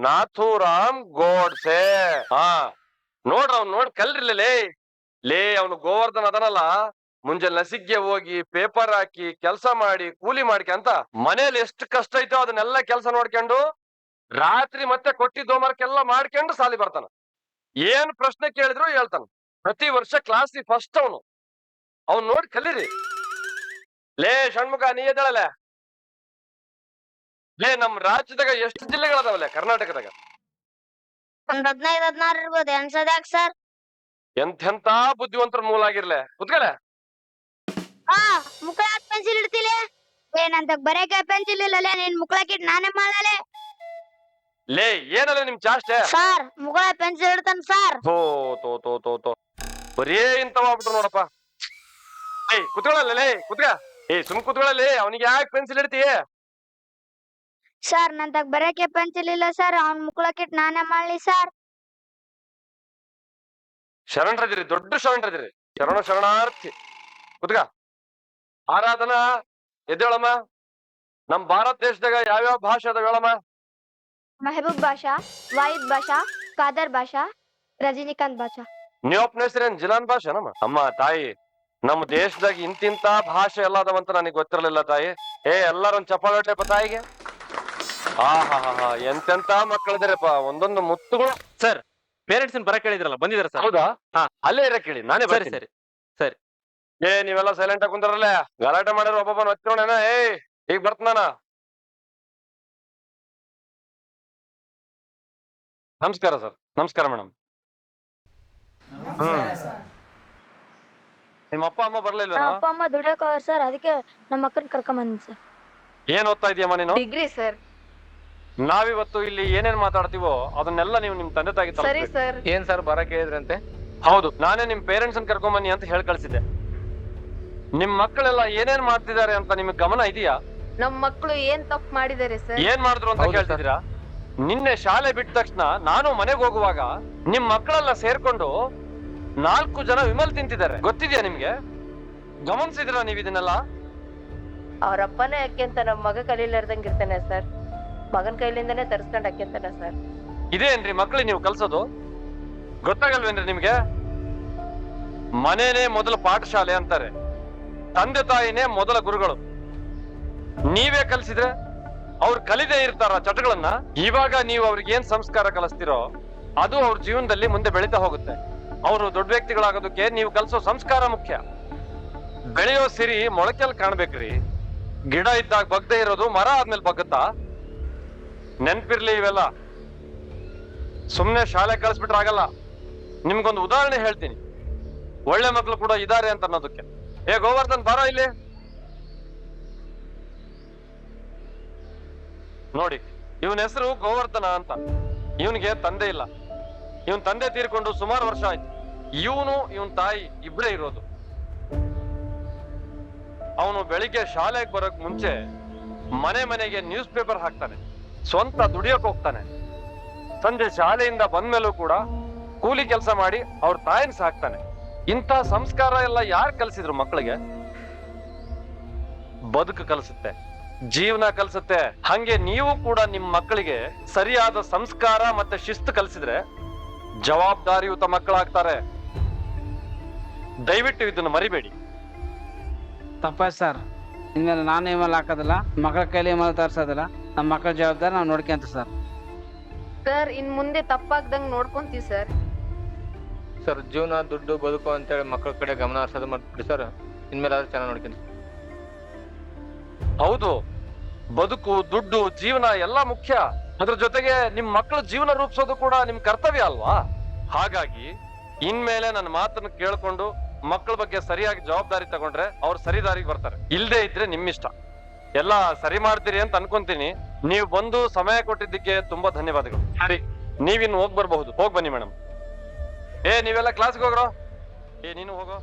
G: ನಾಥೂರಾಮ್ ಗೋಡ್ಸೆ. ಹಾ ನೋಡ್ರ ಅವ್ನ್ ನೋಡ್ ಕಲ್ರಿಲ್ಲ. ಲೇ ಅವನು ಗೋವರ್ಧನ್ ಅದನಲ್ಲ, ಮುಂಜಾನೆ ಲಸಿಗ್ಗೆ ಹೋಗಿ ಪೇಪರ್ ಹಾಕಿ ಕೆಲಸ ಮಾಡಿ ಕೂಲಿ ಮಾಡ್ಕೆ ಅಂತ ಮನೇಲಿ ಎಷ್ಟು ಕಷ್ಟ ಐತೋ ಅದನ್ನೆಲ್ಲ ಕೆಲಸ ನೋಡ್ಕೊಂಡು ರಾತ್ರಿ ಮತ್ತೆ ಕೊಟ್ಟಿದ್ದ ಹೋಮ್ವರ್ಕ್ ಮಾಡ್ಕೊಂಡು ಸಾಲಿ ಬರ್ತಾನ. ಏನ್ ಪ್ರಶ್ನೆ ಕೇಳಿದ್ರು ಹೇಳ್ತಾನ. ಪ್ರತಿ ವರ್ಷ ಕ್ಲಾಸ್ ಫಸ್ಟ್ ಅವನು. ಅವ್ನ್ ನೋಡಿ ಕಲೀರಿ. ಲೇ ಷಣ್ಮುಖ ನೀ ಎದ್ದಳಲ್ಲ. ಲೇ ನಮ್ ರಾಜ್ಯದಾಗ ಎಷ್ಟು ಜಿಲ್ಲೆಗಳದಾವಲ್ಲ ಕರ್ನಾಟಕದಾಗ?
B: ಒಂದ್ 15-16 ಇರ್ಬೋದು ಅನ್ಸದ್ಯಾಕ ಸರ್?
G: ಎಂತೆಂತ ಬುದ್ಧಿವಂತರ ಮೂಲ ಆಗಿರ್ಲೆ. ಕುತ್ಕಲೆ.
B: ಮುಕ್ಳ ಪೆನ್ಸಿಲ್ ಇಡ್ತಿಲೆ. ಏನಂತ ಬರೇಕ ಪೆನ್ಸಿಲ್ ಇಲ್ಲಲೆ, ನೀನ್ ಮುಕ್ಳಕ್ಕಿಟ್ ನಾನೇ ಮಾಡಲೆ.
G: ಲೇ ಏನಲ್ಲ ನಿಮ್ ಚಾಷ್ಟೆ?
B: ಸರ್ ಮುಗಳ ಪೆನ್ಸಿಲ್ ಹಿಡ್ತಾನ ಸರ್.
G: ತೋ ಬರೀ ಇಂತವ ಆಗ್ಬಿಟ್ರು ನೋಡಪ್ಪ. ಏಯ್ ಕುತ್ಕೊಳ್ಳಲ್ಲ ಲೇ, ಕುತ್ಕ. ಸುಮ್ ಕುತ್ಕೊಳ್ಳಲಿ, ಅವನಿಗೆ ಯಾಕೆ ಪೆನ್ಸಿಲ್ ಇಡ್ತೀಯ?
B: ಸರ್ ನಂತಾಗ ಬರೆಯಕ್ಕೆ ಪೆನ್ಸಿಲ್ ಇಲ್ಲ ಸರ್, ಅವ್ನ್ ಮುಕ್ಕಳಕ್ಕಿಟ್ ನಾನೇ ಮಾಡ್ಲಿ ಸರ್.
G: ಶರಣರದಿರಿ, ದೊಡ್ಡ ಶರಣರದಿರಿ, ಶರಣಾರ್ಥಿ. ಕುತ್ಕ. ಆರಾಧನಾ ಎದ್ದೇಳಮ್ಮ. ನಮ್ ಭಾರತ ದೇಶದಾಗ ಯಾವ್ಯಾವ ಭಾಷೆ ಅದಾವ ಹೇಳಮ್ಮ?
B: ಮೆಹಬೂಬ್ ಬಾಷಾ, ವಾಹಿದ್ ಬಾಷಾ, ಕಾದರ್ ಬಾಷಾ, ರಜನಿಕಾಂತ್ ಬಾಷಾ.
G: ನೀವಪ್ಪನ ಹೆಸರೇನ್ ಜಿಲಾನ್ ಭಾಷೆ ನಮ್ಮ? ಅಮ್ಮ ತಾಯಿ, ನಮ್ಮ ದೇಶದಾಗ ಇಂತಿಂತ ಭಾಷೆ ಎಲ್ಲ ಅದಾವಂತ ನನಗೆ ಗೊತ್ತಿರಲಿಲ್ಲ ತಾಯಿ. ಎಲ್ಲಾರೊಂದ್ ಚಪ್ಪಾಳೆ ತಾಯಿಗೆ. ಹಾ ಎಂತೆಂತ ಮಕ್ಕಳಿದಾರಪ್ಪ, ಒಂದೊಂದು ಮುತ್ತುಗಳು.
D: ಸರ್, ಪೇರೆಂಟ್ಸ್ ಬರಕ್ ಹೇಳಿದ್ರಲ್ಲ, ಬಂದಿದಾರೆ ಸರ್.
G: ಹೌದಾ?
D: ಹಾ.
G: ಅಲ್ಲೇ ಇರಕ್ ಹೇಳಿ, ನಾನೇ
D: ಸರಿ
G: ಬರ್ತೀನಿ.
D: ಸರಿ.
G: ನೀವೆಲ್ಲ ಸೈಲೆಂಟ್ ಆಗಿ ಕುಂತಾರಲ್ಲ, ಗಲಾಟೆ ಮಾಡಿರೋ ಒಬ್ಬೊಬ್ಬನ ಹಚ್ಕೊಂಡೇನ. ಈಗ ಬರ್ತಾನ. ನಮಸ್ಕಾರ ಸರ್. ನಮಸ್ಕಾರ ಮೇಡಮ್. ನಿಮ್ಮ ಅಪ್ಪ ಅಮ್ಮ ಬರ್ಲಿಲ್ವ?
B: ನಮ್ಮ ಅಪ್ಪ ಅಮ್ಮ ದುಡಿಯಕ್ ಹೋಗ್ಯಾರ ಸರ್, ಅದಕ್ಕೆ ನಮ್ಮ ಅಕ್ಕನ ಕರ್ಕೊಂಡ್ ಬಂದಿನಿ ಸರ್.
G: ಏನ್ ಓದ್ತಾ ಇದೀಯಮ್ಮ ನೀನು?
H: Degree sir.
G: ನಾವಿವತ್ತು ಇಲ್ಲಿ ಏನೇನ್ ಮಾತಾಡ್ತೀವೋ ಅದನ್ನೆಲ್ಲ ನೀವು ನಿಮ್ ತಂದೆ ತಾಯಿ
H: ಸರಿ ಸರ್.
E: ಏನ್ ಸರ್ ಬರಕ್ ಹೇಳಿದ್ರಂತೆ?
G: ಹೌದು, ನಾನೇ ನಿಮ್ ಪೇರೆಂಟ್ಸ್ ಅನ್ ಕರ್ಕೊಂಡ್ ಬನ್ನಿ ಅಂತ ಹೇಳಿ ಕಳ್ಸಿದ್ದೆ. ನಿಮ್ ಮಕ್ಕಳೆಲ್ಲ ಏನೇನ್ ಮಾಡ್ತಿದ್ದಾರೆ ಅಂತ ನಿಮ್ಗೆ ಗಮನ ಇದೆಯಾ?
H: ನಮ್ ಮಕ್ಳು ಏನ್ ತಪ್ಪು ಮಾಡಿದಾರೆ ಸರ್?
G: ಏನ್ ಮಾಡಿದ್ರು ಅಂತ ಕೇಳ್ತಿದ್ದೀರಾ? ನಿನ್ನೆ ಶಾಲೆ ಬಿಟ್ಟ ತಕ್ಷಣ ನಾನು ಮನೆಗೆ ಹೋಗುವಾಗ ನಿಮ್ ಮಕ್ಕಳೆಲ್ಲ ಸೇರ್ಕೊಂಡು 4 ಜನ ವಿಮಲ್ ತಿಂತಿದ್ದಾರೆ. ಗೊತ್ತಿದ್ಯಾ ನಿಮ್ಗೆ? ಗಮನಿಸಿದಿರಾ ನೀವ್ ಇದನ್ನೆಲ್ಲ?
H: ಅವ್ರಪ್ಪನೇ ಅಕ್ಕಿಂತ ನಮ್ ಮಗ ಕಲೀಲಾರ್ದಂಗ್ ಇರ್ತಾನೆ ಸರ್. ಮಗನ್ ಕೈಲಿಂದಾನೇ ತರ್ಸ್ಕೊಂಡ್ ಅಕ್ಕಿಂತಾನೆ ಸರ್.
G: ಇದೇನ್ರಿ ಮಕ್ಳಿಗೆ ನೀವು ಕಲ್ಸೋದು? ಗೊತ್ತಾಗಲ್ವೇನ್ರಿ ನಿಮ್ಗೆ? ಮನೇನೆ ಮೊದಲ ಪಾಠಶಾಲೆ ಅಂತಾರೆ, ತಂದೆ ತಾಯಿನೇ ಮೊದಲ ಗುರುಗಳು. ನೀವೇ ಕಲ್ಸಿದ್ರೆ ಅವ್ರು ಕಲಿದೇ ಇರ್ತಾರ ಚಟಗಳನ್ನ. ಇವಾಗ ನೀವು ಅವ್ರಿಗೆ ಏನ್ ಸಂಸ್ಕಾರ ಕಲಿಸ್ತಿರೋ ಅದು ಅವ್ರ ಜೀವನದಲ್ಲಿ ಮುಂದೆ ಬೆಳೀತಾ ಹೋಗುತ್ತೆ. ಅವರು ದೊಡ್ಡ ವ್ಯಕ್ತಿಗಳಾಗೋದಕ್ಕೆ ನೀವು ಕಲಿಸೋ ಸಂಸ್ಕಾರ ಮುಖ್ಯ. ಬೆಳೆಯೋ ಸಿರಿ ಮೊಳಕೆಲ್ ಕಾಣ್ಬೇಕ್ರಿ. ಗಿಡ ಇದ್ದಾಗ ಬಗ್ದೇ ಇರೋದು ಮರ ಆದ್ಮೇಲೆ ಬಗ್ಗತ್ತಾ? ನೆನ್ಪಿರ್ಲಿ ಇವೆಲ್ಲ. ಸುಮ್ನೆ ಶಾಲೆ ಕಳಿಸ್ಬಿಟ್ರೆ ಆಗಲ್ಲ. ನಿಮ್ಗೊಂದು ಉದಾಹರಣೆ ಹೇಳ್ತೀನಿ, ಒಳ್ಳೆ ಮಕ್ಳು ಕೂಡ ಇದಾರೆ ಅಂತ ಅನ್ನೋದಕ್ಕೆ. ಗೋವರ್ಧನ್ ಬಾರ ಇಲ್ಲಿ. ನೋಡಿ, ಇವನ ಹೆಸರು ಗೋವರ್ಧನ ಅಂತ. ಇವನಿಗೆ ತಂದೆ ಇಲ್ಲ. ಇವನ್ ತಂದೆ ತೀರ್ಕೊಂಡು ಸುಮಾರು ವರ್ಷ ಆಯ್ತು. ಇವನ್ ತಾಯಿ ಇಬ್ಬರೇ ಇರೋದು. ಅವನು ಬೆಳಿಗ್ಗೆ ಶಾಲೆಗೆ ಬರೋಕ್ ಮುಂಚೆ ಮನೆಗೆ ನ್ಯೂಸ್ ಪೇಪರ್ ಹಾಕ್ತಾನೆ, ಸ್ವಂತ ದುಡಿಯೋಕ್ ಹೋಗ್ತಾನೆ. ಸಂಜೆ ಶಾಲೆಯಿಂದ ಬಂದ್ಮೇಲೂ ಕೂಡ ಕೂಲಿ ಕೆಲಸ ಮಾಡಿ ಅವ್ರ ತಾಯಿನ ಸಾಕ್ತಾನೆ. ಇಂಥ ಸಂಸ್ಕಾರ ಎಲ್ಲ ಯಾರು ಕಲಿಸಿದ್ರು ಮಕ್ಕಳಿಗೆ? ಬದುಕು ಕಲಿಸುತ್ತೆ, ಜೀವನ ಕಲಿಸುತ್ತೆ. ಹಂಗೆ ನೀವು ಕೂಡ ನಿಮ್ ಮಕ್ಕಳಿಗೆ ಸರಿಯಾದ ಸಂಸ್ಕಾರ ಮತ್ತೆ ಶಿಸ್ತು ಕಲಿಸಿದ್ರೆ ಜವಾಬ್ದಾರಿಯುತ ಮಕ್ಕಳಾಗ್ತಾರೆ. ದಯವಿಟ್ಟು ಇದನ್ನು ಮರಿಬೇಡಿ.
I: ತಪ್ಪಾಯ್ತು ಸರ್, ಇನ್ಮೇಲೆ ನಾನು ಇಮೇಲ್ ಹಾಕೋದಿಲ್ಲ, ಮಕ್ಕಳ ಕೈಲಿ ಇಮೇಲ್ ತರ್ಸೋದಿಲ್ಲ. ನಮ್ಮ ಮಕ್ಕಳ ಜವಾಬ್ದಾರಿ ನಾವು ನೋಡ್ಕೊಂತ ಸರ್.
H: ಸರ್ ಇನ್ ಮುಂದೆ ತಪ್ಪಾಗ್ದಂಗ್ ನೋಡ್ಕೊಂತೀವಿ ಸರ್.
E: ಸರ್ ಜೀವನ ದುಡ್ಡು ಬದುಕು ಅಂತೇಳಿ ಮಕ್ಕಳ ಕಡೆ ಗಮನ ಹರಿಸೋದು ಮಾಡ್ಬಿಡಿ ಸರ್. ಇನ್ಮೇಲೆ ಆದ್ರೆ ಚೆನ್ನಾಗಿ ನೋಡ್ತೀನಿ.
G: ಹೌದು, ಬದುಕು ದುಡ್ಡು ಜೀವನ ಎಲ್ಲ ಮುಖ್ಯ. ಅದ್ರ ಜೊತೆಗೆ ನಿಮ್ ಮಕ್ಕಳ ಜೀವನ ರೂಪಿಸೋದು ಕೂಡ ನಿಮ್ ಕರ್ತವ್ಯ ಅಲ್ವಾ? ಹಾಗಾಗಿ ಇನ್ಮೇಲೆ ನನ್ನ ಮಾತನ್ನು ಕೇಳ್ಕೊಂಡು ಮಕ್ಕಳ ಬಗ್ಗೆ ಸರಿಯಾಗಿ ಜವಾಬ್ದಾರಿ ತಗೊಂಡ್ರೆ ಅವ್ರು ಸರಿದಾರಿಗೆ ಬರ್ತಾರೆ. ಇಲ್ದೇ ಇದ್ರೆ ನಿಮ್ಮಿಷ್ಟ. ಎಲ್ಲ ಸರಿ ಮಾಡ್ತೀರಿ ಅಂತ ಅನ್ಕೊಂತೀನಿ. ನೀವು ಬಂದು ಸಮಯ ಕೊಟ್ಟಿದ್ದಕ್ಕೆ ತುಂಬಾ ಧನ್ಯವಾದಗಳು. ಸರಿ, ನೀವಿನ್ನು ಹೋಗ್ ಬರಬಹುದು. ಹೋಗ್ ಬನ್ನಿ ಮೇಡಮ್. ನೀವೆಲ್ಲ ಕ್ಲಾಸ್ಗೆ ಹೋಗ್ರೋ. ನೀನು ಹೋಗೋ.